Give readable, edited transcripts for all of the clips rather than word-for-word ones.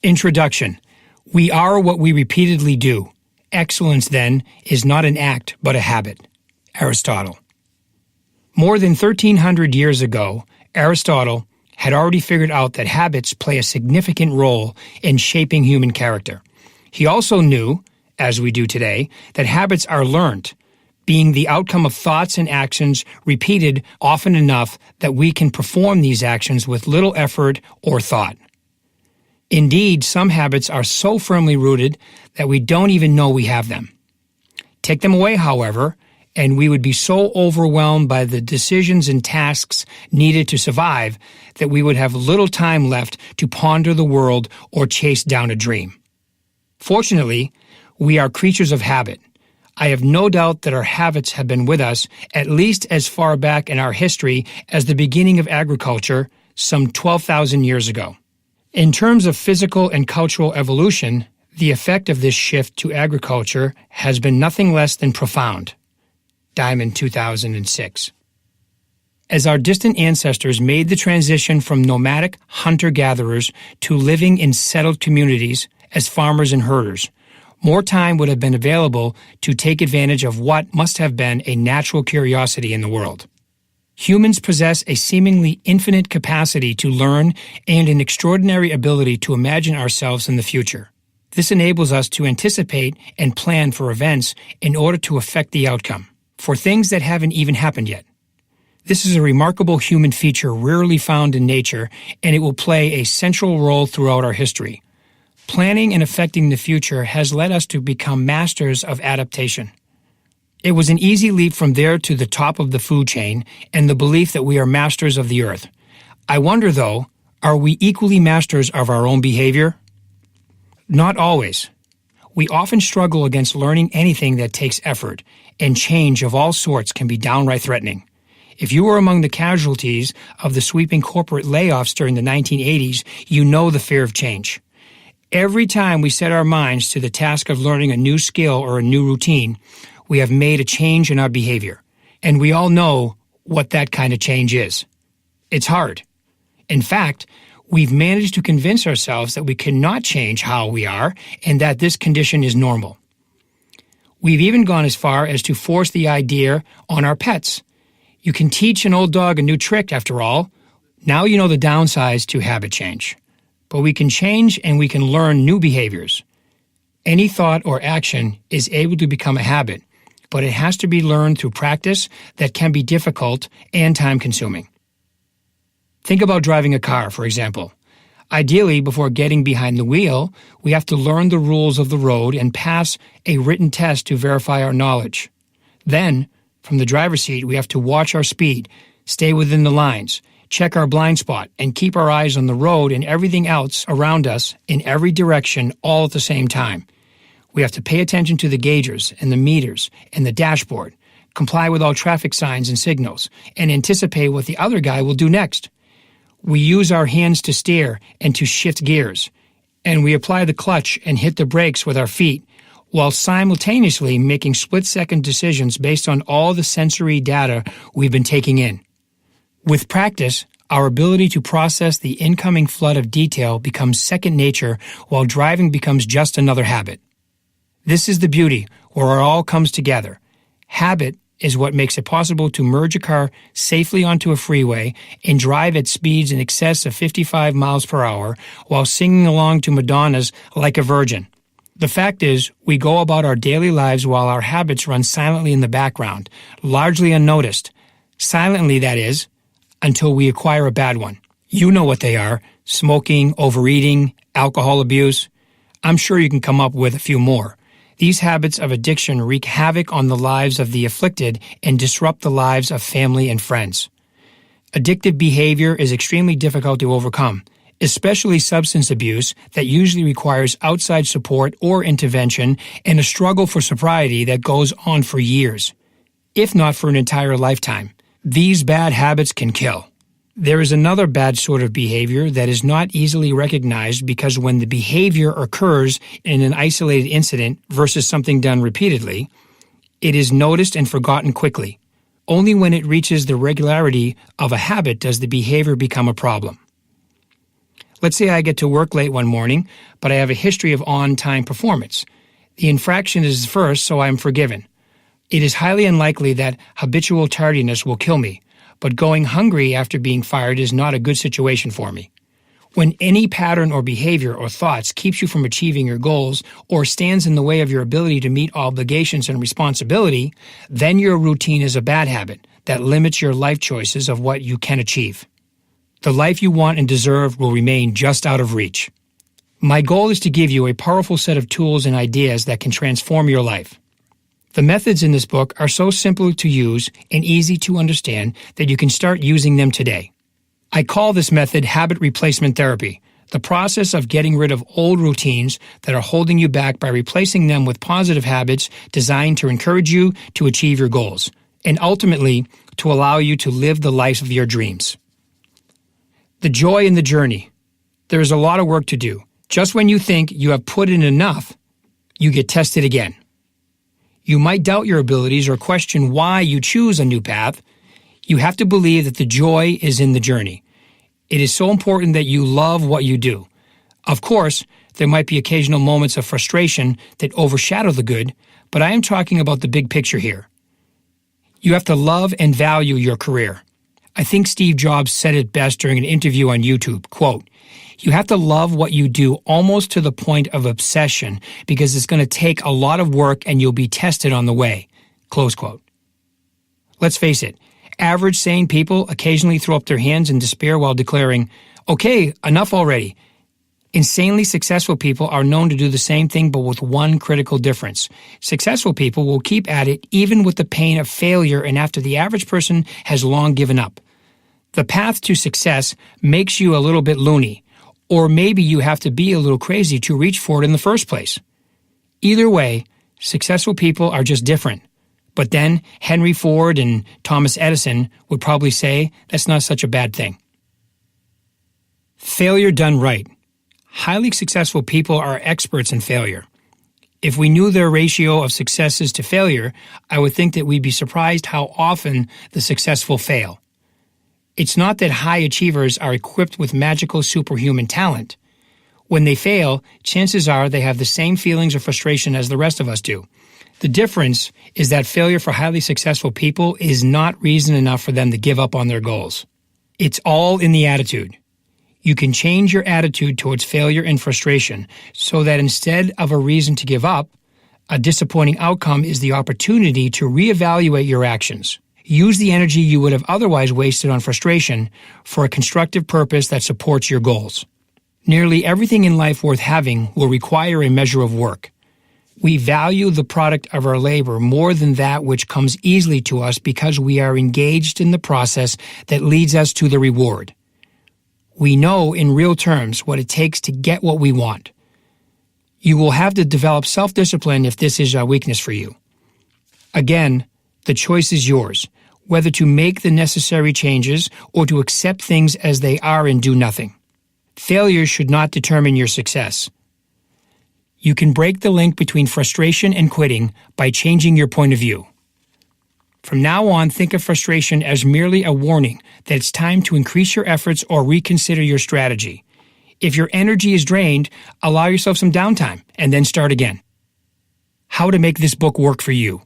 Introduction. We are what we repeatedly do. Excellence, then, is not an act but a habit. Aristotle. More than 1,300 years ago, Aristotle had already figured out that habits play a significant role in shaping human character. He also knew, as we do today, that habits are learned, being the outcome of thoughts and actions repeated often enough that we can perform these actions with little effort or thought. Indeed, some habits are so firmly rooted that we don't even know we have them. Take them away, however, and we would be so overwhelmed by the decisions and tasks needed to survive that we would have little time left to ponder the world or chase down a dream. Fortunately, we are creatures of habit. I have no doubt that our habits have been with us at least as far back in our history as the beginning of agriculture, some 12,000 years ago. In terms of physical and cultural evolution, the effect of this shift to agriculture has been nothing less than profound. Diamond 2006. As our distant ancestors made the transition from nomadic hunter-gatherers to living in settled communities as farmers and herders, more time would have been available to take advantage of what must have been a natural curiosity in the world. Humans possess a seemingly infinite capacity to learn and an extraordinary ability to imagine ourselves in the future. This enables us to anticipate and plan for events in order to affect the outcome, for things that haven't even happened yet. This is a remarkable human feature rarely found in nature, and it will play a central role throughout our history. Planning and affecting the future has led us to become masters of adaptation. It was an easy leap from there to the top of the food chain and the belief that we are masters of the earth. I wonder, though, are we equally masters of our own behavior? Not always. We often struggle against learning anything that takes effort, and change of all sorts can be downright threatening. If you were among the casualties of the sweeping corporate layoffs during the 1980s, you know the fear of change. Every time we set our minds to the task of learning a new skill or a new routine, we have made a change in our behavior. And we all know what that kind of change is. It's hard. In fact, we've managed to convince ourselves that we cannot change how we are and that this condition is normal. We've even gone as far as to force the idea on our pets. You can teach an old dog a new trick, after all. Now you know the downsides to habit change. But we can change and we can learn new behaviors. Any thought or action is able to become a habit, but it has to be learned through practice that can be difficult and time-consuming. Think about driving a car, for example. Ideally, before getting behind the wheel, we have to learn the rules of the road and pass a written test to verify our knowledge. Then, from the driver's seat, we have to watch our speed, stay within the lines, check our blind spot, and keep our eyes on the road and everything else around us in every direction all at the same time. We have to pay attention to the gaugers and the meters and the dashboard, comply with all traffic signs and signals, and anticipate what the other guy will do next. We use our hands to steer and to shift gears, and we apply the clutch and hit the brakes with our feet, while simultaneously making split-second decisions based on all the sensory data we've been taking in. With practice, our ability to process the incoming flood of detail becomes second nature, while driving becomes just another habit. This is the beauty, where it all comes together. Habit is what makes it possible to merge a car safely onto a freeway and drive at speeds in excess of 55 miles per hour while singing along to Madonna's Like a Virgin. The fact is, we go about our daily lives while our habits run silently in the background, largely unnoticed. Silently, that is, until we acquire a bad one. You know what they are: smoking, overeating, alcohol abuse. I'm sure you can come up with a few more. These habits of addiction wreak havoc on the lives of the afflicted and disrupt the lives of family and friends. Addictive behavior is extremely difficult to overcome, especially substance abuse that usually requires outside support or intervention and a struggle for sobriety that goes on for years, if not for an entire lifetime. These bad habits can kill. There is another bad sort of behavior that is not easily recognized because when the behavior occurs in an isolated incident versus something done repeatedly, it is noticed and forgotten quickly. Only when it reaches the regularity of a habit does the behavior become a problem. Let's say I get to work late one morning, but I have a history of on-time performance. The infraction is first, so I am forgiven. It is highly unlikely that habitual tardiness will kill me, but going hungry after being fired is not a good situation for me. When any pattern or behavior or thoughts keeps you from achieving your goals or stands in the way of your ability to meet obligations and responsibility, then your routine is a bad habit that limits your life choices of what you can achieve. The life you want and deserve will remain just out of reach. My goal is to give you a powerful set of tools and ideas that can transform your life. The methods in this book are so simple to use and easy to understand that you can start using them today. I call this method habit replacement therapy, the process of getting rid of old routines that are holding you back by replacing them with positive habits designed to encourage you to achieve your goals, and ultimately to allow you to live the life of your dreams. The joy in the journey. There is a lot of work to do. Just when you think you have put in enough, you get tested again. You might doubt your abilities or question why you choose a new path. You have to believe that the joy is in the journey. It is so important that you love what you do. Of course, there might be occasional moments of frustration that overshadow the good, but I am talking about the big picture here. You have to love and value your career. I think Steve Jobs said it best during an interview on YouTube, quote, "You have to love what you do almost to the point of obsession because it's going to take a lot of work and you'll be tested on the way," close quote. Let's face it, average sane people occasionally throw up their hands in despair while declaring, "Okay, enough already." Insanely successful people are known to do the same thing but with one critical difference. Successful people will keep at it even with the pain of failure and after the average person has long given up. The path to success makes you a little bit loony, or maybe you have to be a little crazy to reach for it in the first place. Either way, successful people are just different. But then Henry Ford and Thomas Edison would probably say that's not such a bad thing. Failure done right. Highly successful people are experts in failure. If we knew their ratio of successes to failure, I would think that we'd be surprised how often the successful fail. It's not that high achievers are equipped with magical superhuman talent. When they fail, chances are they have the same feelings of frustration as the rest of us do. The difference is that failure for highly successful people is not reason enough for them to give up on their goals. It's all in the attitude. You can change your attitude towards failure and frustration so that instead of a reason to give up, a disappointing outcome is the opportunity to reevaluate your actions. Use the energy you would have otherwise wasted on frustration for a constructive purpose that supports your goals. Nearly everything in life worth having will require a measure of work. We value the product of our labor more than that which comes easily to us because we are engaged in the process that leads us to the reward. We know in real terms what it takes to get what we want. You will have to develop self-discipline if this is a weakness for you. Again, the choice is yours, whether to make the necessary changes or to accept things as they are and do nothing. Failure should not determine your success. You can break the link between frustration and quitting by changing your point of view. From now on, think of frustration as merely a warning that it's time to increase your efforts or reconsider your strategy. If your energy is drained, allow yourself some downtime and then start again. How to make this book work for you.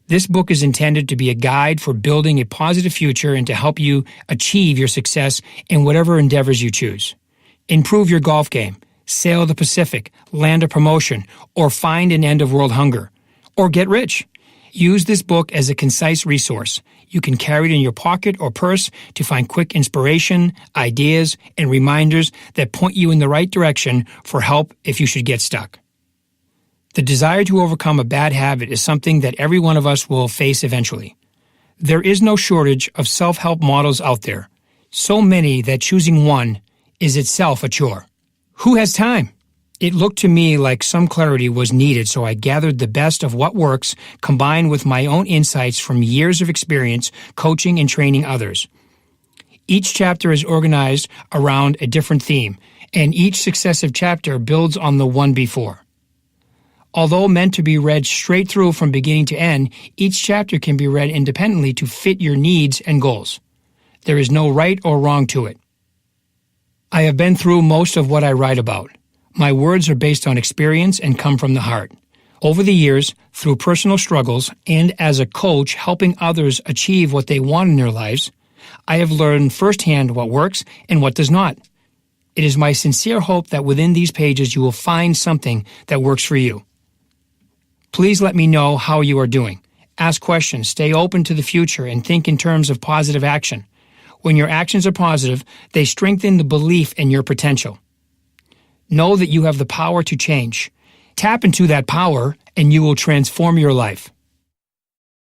This book is intended to be a guide for building a positive future and to help you achieve your success in whatever endeavors you choose. Improve your golf game, sail the Pacific, land a promotion, or find an end of world hunger, or get rich. Use this book as a concise resource. You can carry it in your pocket or purse to find quick inspiration, ideas, and reminders that point you in the right direction for help if you should get stuck. The desire to overcome a bad habit is something that every one of us will face eventually. There is no shortage of self-help models out there, so many that choosing one is itself a chore. Who has time? It looked to me like some clarity was needed, so I gathered the best of what works, combined with my own insights from years of experience coaching and training others. Each chapter is organized around a different theme, and each successive chapter builds on the one before. Although meant to be read straight through from beginning to end, each chapter can be read independently to fit your needs and goals. There is no right or wrong to it. I have been through most of what I write about. My words are based on experience and come from the heart. Over the years, through personal struggles and as a coach helping others achieve what they want in their lives, I have learned firsthand what works and what does not. It is my sincere hope that within these pages you will find something that works for you. Please let me know how you are doing. Ask questions, stay open to the future, and think in terms of positive action. When your actions are positive, they strengthen the belief in your potential. Know that you have the power to change. Tap into that power, and you will transform your life.